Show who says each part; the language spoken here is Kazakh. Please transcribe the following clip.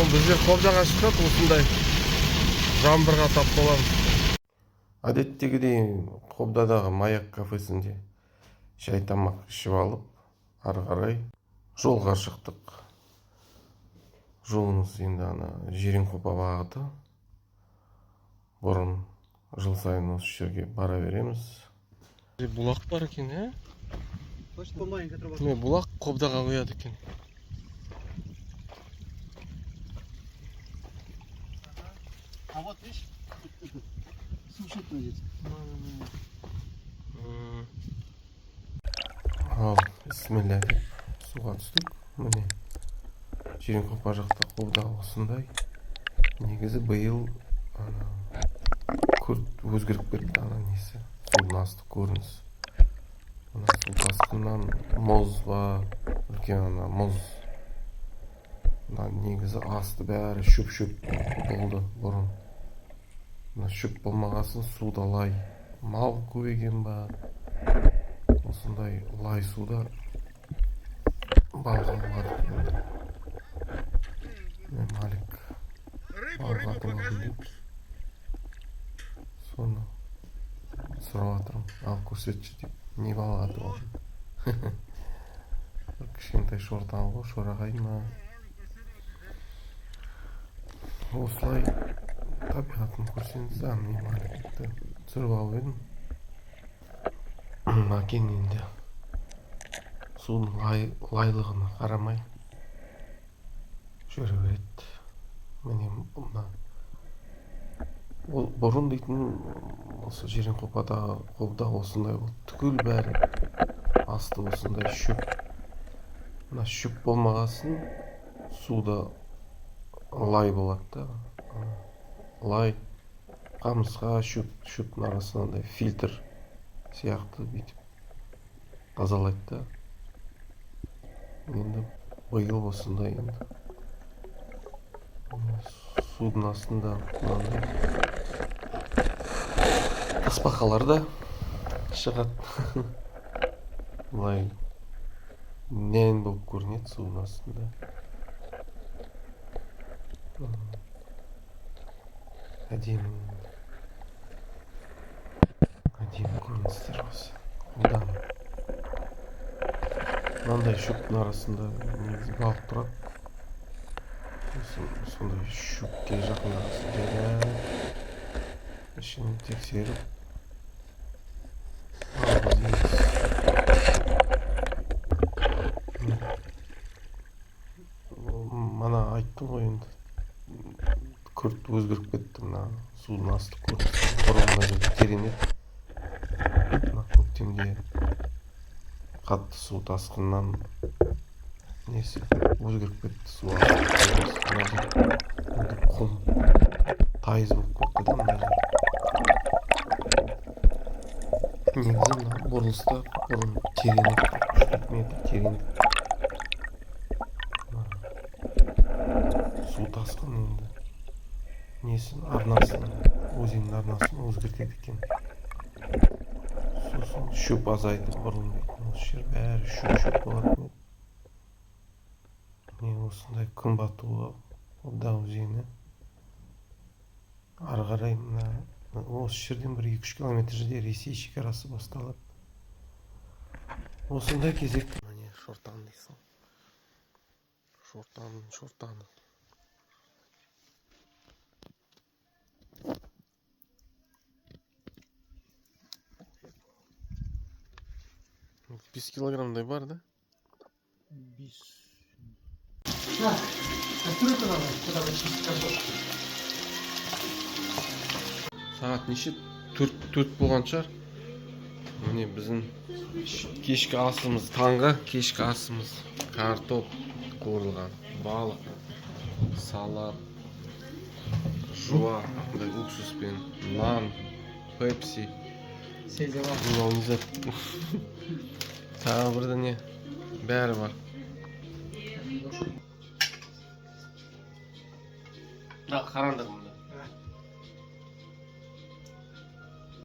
Speaker 1: Біздер Қобдаға шыққат, осындай жаңбырға тап боламыз. Әдеттегідей Қобдадағы Маяк кафесінде шай тамақ ішіп алып, ары қарай жолға шықтық. Жолымыз енді Жиренқопа бағыты. Бұрын жыл сайын осы жерге бара береміз. Бұлақ бар екен, Бұлақ Қобдаға құяды екен.
Speaker 2: А вот видишь, сушит на здесь.
Speaker 1: Ал, бисмилля деп суға түстік. Міне Жиренқопа жақта Қобда осындай. Негізі биыл күрт өзгеріп кетті несі. Судың асты көрініс. Су тасқыннан мұз ба, үлкен мұз. Негізі асты бәрі шөп болды бұрын. Шөп болмағасын суда лай. Мал көбейген ба, осындай лай суда балға болады. Мен Малик балға атылған деп соны сұрап жатырмын. Ал көрсетші деп. Не балға атылған? Кішкентай шортан ғой, шорағай ма? Осылай табиғатын көрсеңіз, мен Маликті түсіріп алып едім. Мәкен енді судың лайлығына қарамай жүре береді. Міне бұрын дейтін осы Жиренқопадағы Қобда осындай болды. Түгел бәрі асты осындай шөп. Шөп болмағасын суда лай болады. Лай қамысқа шөптің арасында фильтр сияқты бүйтіп тазалайды. Енді биыл осындай енді судың астында тасбақалар да шығады. Былай нән болып көрінеді судың астында. Әдемі көріністер осы. Мынандай шөптің арасында негізі балық тұрады. Сондай шөпке жақындағысы ішін тексеріп мана айттым ғой енді күрт өзгеріп кетті. Мына судың асты көрінісі бұрынғыдай жерде терең еді. Мына көктемде қатты су тасқыннан несі өзгеріп кетті. Су асты құм тайыз болып кетті да мына жер. Негізі мына бұрылыста бұрын терең еді, 3 метр терең. Су тасқын енді несін арнасын, өзеннің арнасын өзгертеді екен. Сосын шөп азайды бұрын дейтін. Осы жер бәрі шөп болатын еді. Міне осындай күн батуы Қобда өзені. Ары қарай осы жерден 1-2 километр жерде Ресей шекарасы басталады. Осындай кезек. Міне шортан дейсің. Шортан. 5 килограммдай бар да?
Speaker 2: 5. Да, кастрюлька надо, куда чистить картошку.
Speaker 1: Сағат неше? 4 болған шығар. Міне біздің кешкі асымыз, таңғы кешкі асымыз. Картоп қуырылған, балық, салат, жуа, уксуспен, нан, пепси. Тағы бірді не? Бәрі бар. Қараңдар.